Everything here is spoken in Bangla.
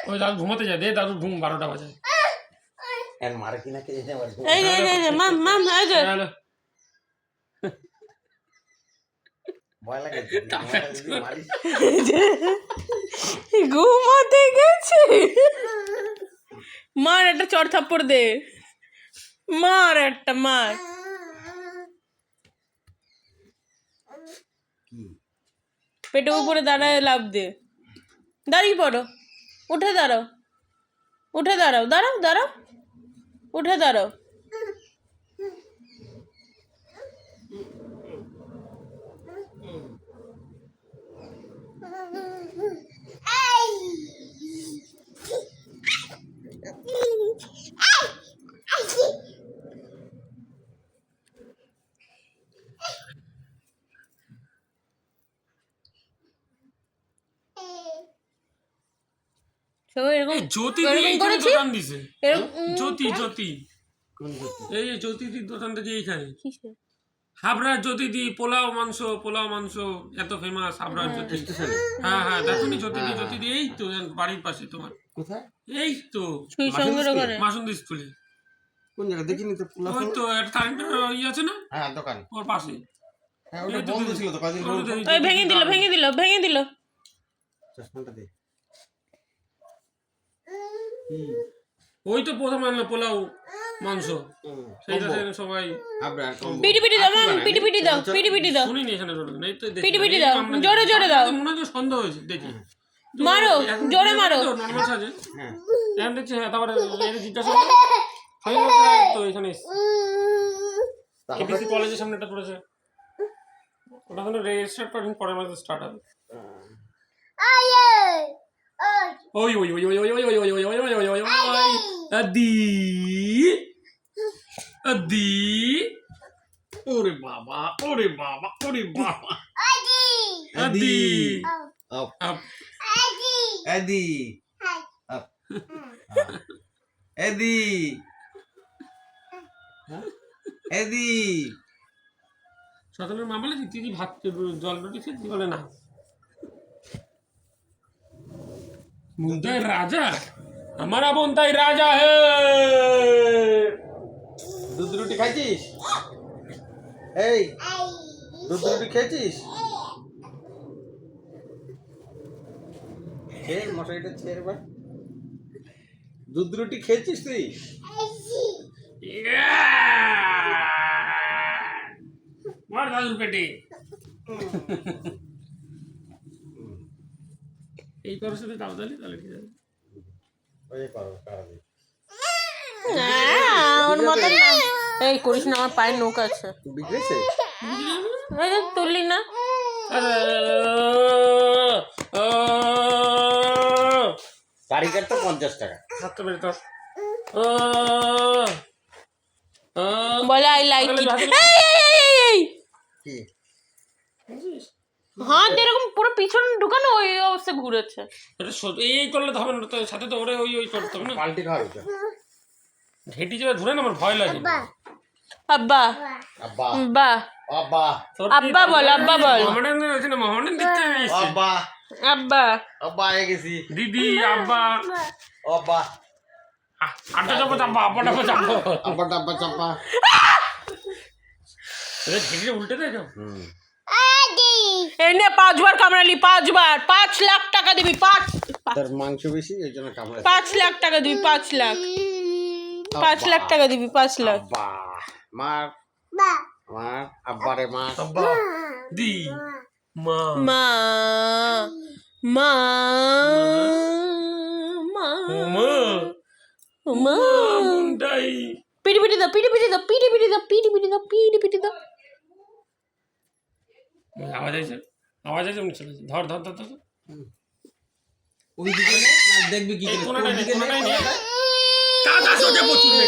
ওই দাদু ঘুমাতে যায়, দে দাদু ঘুম 12টা বাজে। মারে কিনা কে ভয় লাগে ঘুমাতে গেছে। মার একটা চড় থাপ্পড় দে, মার একটা, মার। পেটের উপরে দাঁড়ায় লাভ দে, দাঁড়িয়ে পড়ো, উঠে দাঁড়াও, উঠে দাঁড়াও, দাঁড়াও দাঁড়াও, উঠে দাঁড়াও। সবাই এরকম জ্যোতি দোকান দিছে, জ্যোতি জ্যোতি এই জ্যোতি দির দোকানটা যে এইখানে হাবড়ার জ্যোতি দি পোলাও মাংস এত ফেমাস হাবড়ার জ্যোতি। হ্যাঁ হ্যাঁ দেখুনি জ্যোতি দি এই তো বাড়ির পাশে তোমার। কোথায়? এই তো মাসুন্দি স্কুলে। কোন জায়গা দেখিনি তো? ওই তো কারেন্টের ইয়ে আছে না? হ্যাঁ দোকান ওর পাশে। হ্যাঁ ওটা বন্ধ ছিল তো কদিন বন্ধ। ওই ভেঙে দিল। চশমাটা দে। ওই তো প্রথম আনলো পোলাও মাংস, সেইটা সবাই পিটি দাও, মাম পিটি দাও, পিটি দাও। শুনিনি এখানে এই তো পিটি দাও, জোরে দাও। মনে হয় সন্দেহ হয়েছে দেখি। মারো, জোরে মারো। নরমাল সাজে হ্যাঁ এখন দেখছি। হ্যাঁ তারপরে জিজ্ঞাসা তো এখানে এবিসি কলেজের সামনে একটা পড়েছে, ওটা হলো রেজিস্টার করেন পরে আমাদের স্টার্ট হবে। ওই ওই ওই ওই ওই ওই ওই ওই ওই ওই ওই ওই ওই আদি আদি ওরে বাবা ওরে বাবা ওরে বাবা আদি আপ আপ এদি আপ এদি এদি সকালের মা বলে দিদি ভাত জল রুটি খেতে বলে না। বুনতাই রাজা हमारा बुनताई राजा है। দুধ রুটি খাইছিস? এই দুধ রুটি খেয়েছিস? খেয়ে মশাইটা ছেড়ে বা দুধ রুটি খেয়েছিস তুই? মার দাদুর পেটে এই করো সাথে দাও তাহলে তাহলে ঠিক আছে। ওই পারো কারাদি ওর মতন না, এই করিস না, আমার পায়ের নৌকা আছে। বিগড়েছে? এই যে তুললি না। কারিগর তো 50 টাকা। হাতটা বের কর। বলে আই লাইক ইট। এই কি হাত এরকম পুরো পিছনে ঢুকানো, ওই অবস্থা ঘুরেছে। এই করলে তো হবে না, তো সাথে তো ওরে ওই ওই করতে হবে না। পাল্টি খাওয়া ওটা ঘেটি যাবে ধরে না, আমার ভয় লাগে। আব্বা আব্বা বা আব্বা আব্বা বল, আব্বা বল। মোহামেডান আছে না, মোহামেডান দেখতে এসেছি। আব্বা আব্বা আব্বা আয়ে গেছি। দিদি আব্বা আব্বা আটা চাপা চাপা আব্বাটা চাপা আব্বা ডাব্বা চাপা। ঘেটিটা উল্টে দেয় কেউ। এনে 5 বার কামড়ালি, 5 বার, 5 লাখ টাকা দিবি। 5 তার মাংস বেশি এই জন্য কামড়ে। 5 লাখ টাকা দিবি, 5 লাখ, 5 লাখ টাকা দিবি, 5 লাখ। আব্বা মার মার আব্বারে মার। আব্বা দি মা মা মা মা মা মা বুনতাই পিটি দাও, পিটি দাও। আওয়াজ আছে আমি চলে যাই। ধর ওই দিকে না দেখবি কি করে? কোনটাই নেই কাজ আছে ওটা প্রচুর।